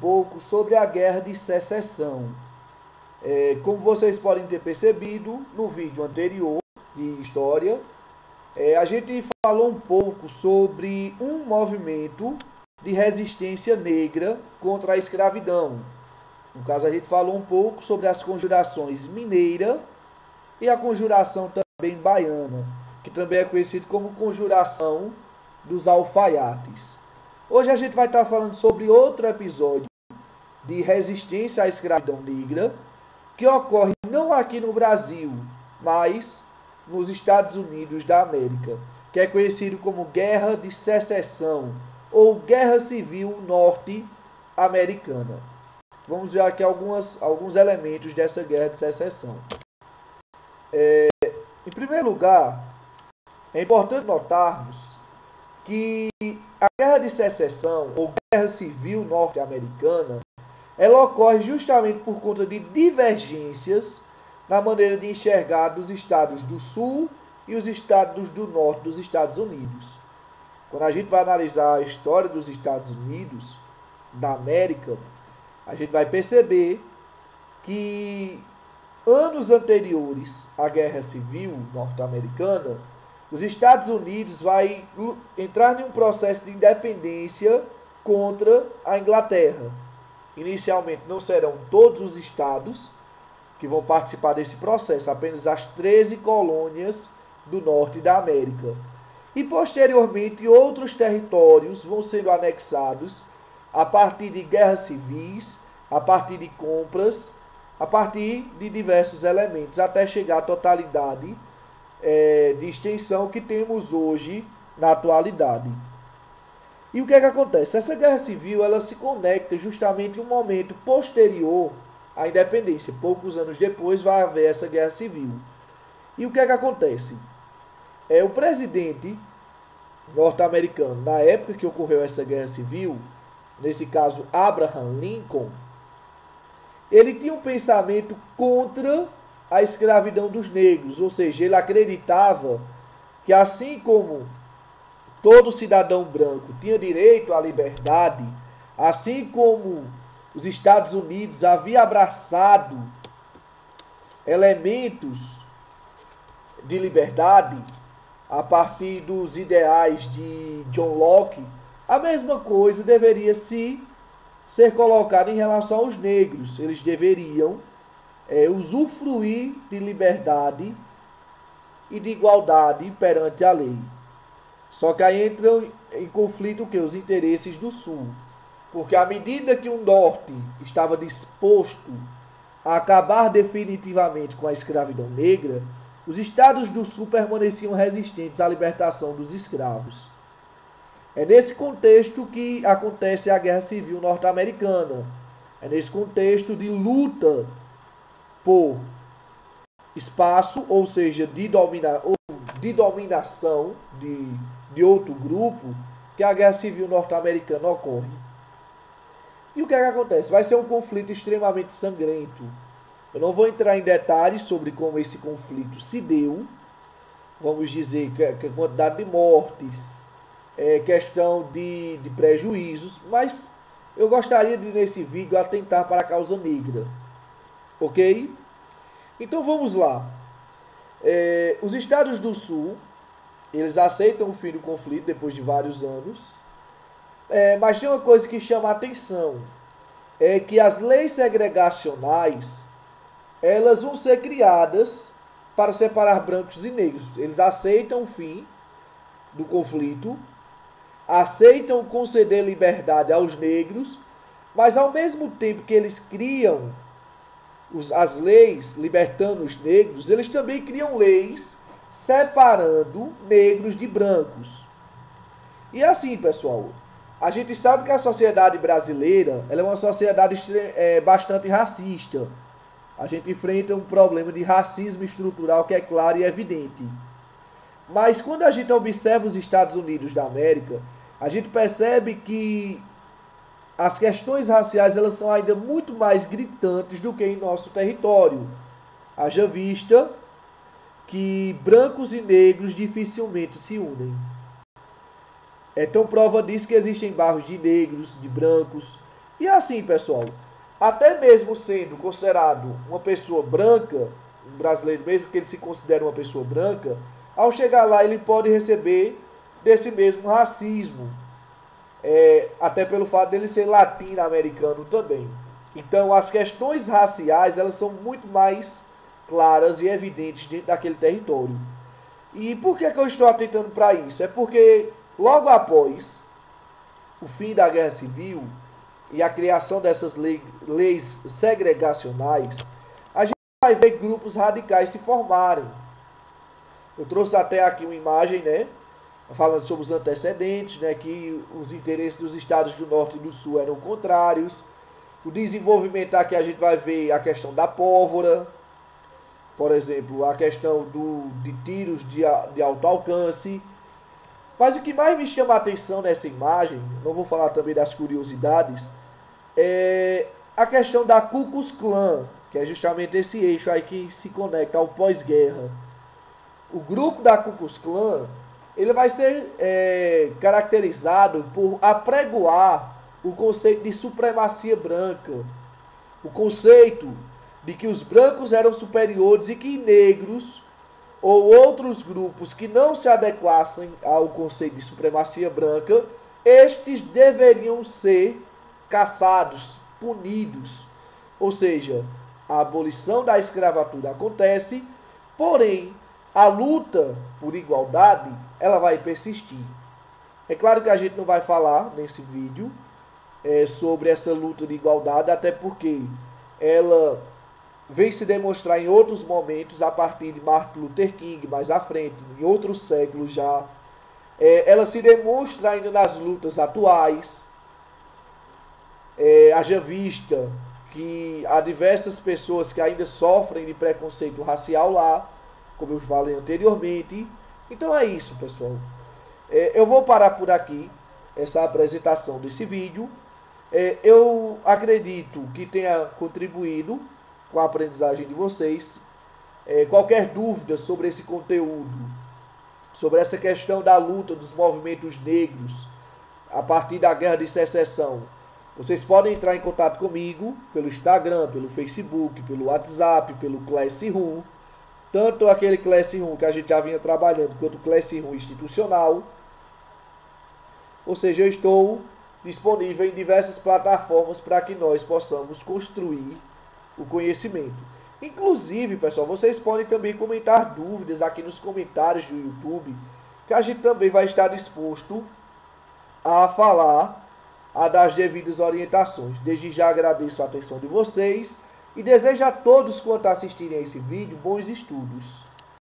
pouco sobre a Guerra de Secessão. Como vocês podem ter percebido no vídeo anterior de história, a gente falou um pouco sobre um movimento de resistência negra contra a escravidão. No caso, a gente falou um pouco sobre as conjurações mineira e a conjuração também baiana, que também é conhecido como conjuração dos alfaiates. Hoje a gente vai estar falando sobre outro episódio de resistência à escravidão negra, que ocorre não aqui no Brasil, mas nos Estados Unidos da América, que é conhecido como Guerra de Secessão ou Guerra Civil Norte-Americana. Vamos ver aqui alguns elementos dessa Guerra de Secessão. Em primeiro lugar, é importante notarmos que a Guerra de Secessão ou Guerra Civil Norte-Americana ela ocorre justamente por conta de divergências na maneira de enxergar dos estados do Sul e os estados do Norte dos Estados Unidos. Quando a gente vai analisar a história dos Estados Unidos, da América, a gente vai perceber que anos anteriores à Guerra Civil Norte-Americana, os Estados Unidos vai entrar em um processo de independência contra a Inglaterra. Inicialmente não serão todos os estados que vão participar desse processo, apenas as 13 colônias do norte da América. E posteriormente outros territórios vão sendo anexados a partir de guerras civis, a partir de compras, a partir de diversos elementos, até chegar à totalidade de extensão que temos hoje na atualidade. E o que é que acontece? Essa guerra civil ela se conecta justamente em um momento posterior à independência. Poucos anos depois vai haver essa guerra civil. E o que é que acontece? O presidente norte-americano, na época que ocorreu essa guerra civil, nesse caso Abraham Lincoln, ele tinha um pensamento contra a escravidão dos negros, ou seja, ele acreditava que assim como todo cidadão branco tinha direito à liberdade, assim como os Estados Unidos havia abraçado elementos de liberdade a partir dos ideais de John Locke, a mesma coisa deveria ser colocada em relação aos negros. Eles deveriam usufruir de liberdade e de igualdade perante a lei. Só que aí entram em conflito os interesses do Sul. Porque à medida que o Norte estava disposto a acabar definitivamente com a escravidão negra, os estados do Sul permaneciam resistentes à libertação dos escravos. É nesse contexto que acontece a Guerra Civil Norte-Americana. É nesse contexto de luta por espaço, ou seja, de dominação de outro grupo, que a Guerra Civil Norte-Americana ocorre. E o que é que acontece? Vai ser um conflito extremamente sangrento. Eu não vou entrar em detalhes sobre como esse conflito se deu. Vamos dizer que a quantidade de mortes, questão de prejuízos, mas eu gostaria de, nesse vídeo, atentar para a causa negra. Ok? Então vamos lá. Os estados do Sul, eles aceitam o fim do conflito depois de vários anos. Mas tem uma coisa que chama a atenção. É que as leis segregacionais, elas vão ser criadas para separar brancos e negros. Eles aceitam o fim do conflito, aceitam conceder liberdade aos negros, mas ao mesmo tempo que eles criam as leis libertando os negros, eles também criam leis separando negros de brancos. E assim, pessoal, a gente sabe que a sociedade brasileira ela é uma sociedade bastante racista. A gente enfrenta um problema de racismo estrutural que é claro e evidente. Mas quando a gente observa os Estados Unidos da América, a gente percebe que as questões raciais elas são ainda muito mais gritantes do que em nosso território. Haja vista que brancos e negros dificilmente se unem. Então prova disso que existem bairros de negros, de brancos, E assim, pessoal, até mesmo sendo considerado uma pessoa branca, um brasileiro, mesmo que ele se considere uma pessoa branca, ao chegar lá ele pode receber desse mesmo racismo, até pelo fato dele ser latino-americano também. Então, as questões raciais, elas são muito mais claras e evidentes dentro daquele território. E por que eu estou atentando para isso? É porque logo após o fim da Guerra Civil e a criação dessas leis segregacionais, a gente vai ver grupos radicais se formarem. Eu trouxe até aqui uma imagem, né, falando sobre os antecedentes, né, que os interesses dos estados do Norte e do Sul eram contrários. O desenvolvimento aqui a gente vai ver a questão da pólvora, por exemplo, a questão de tiros de alto alcance. Mas o que mais me chama a atenção nessa imagem, não vou falar também das curiosidades, é a questão da Ku Klux Klan, que é justamente esse eixo aí que se conecta ao pós-guerra. O grupo da Ku Klux Klan, ele vai ser caracterizado por apregoar o conceito de supremacia branca, o conceito de que os brancos eram superiores e que negros ou outros grupos que não se adequassem ao conceito de supremacia branca, estes deveriam ser caçados, punidos. Ou seja, a abolição da escravatura acontece, porém, a luta por igualdade, ela vai persistir. É claro que a gente não vai falar nesse vídeo sobre essa luta de igualdade, até porque ela vem se demonstrar em outros momentos, a partir de Martin Luther King, mais à frente, em outros séculos já. Ela se demonstra ainda nas lutas atuais. Haja vista que há diversas pessoas que ainda sofrem de preconceito racial lá, como eu falei anteriormente. Então é isso, pessoal. Eu vou parar por aqui essa apresentação desse vídeo. Eu acredito que tenha contribuído com a aprendizagem de vocês. Qualquer dúvida sobre esse conteúdo, sobre essa questão da luta dos movimentos negros a partir da Guerra de Secessão, vocês podem entrar em contato comigo pelo Instagram, pelo Facebook, pelo WhatsApp, pelo Classroom, tanto aquele Classroom que a gente já vinha trabalhando, quanto o Classroom institucional. Ou seja, eu estou disponível em diversas plataformas para que nós possamos construir o conhecimento. Inclusive, pessoal, vocês podem também comentar dúvidas aqui nos comentários do YouTube, que a gente também vai estar disposto a falar, a dar as devidas orientações. Desde já agradeço a atenção de vocês e desejo a todos quanto assistirem a esse vídeo bons estudos.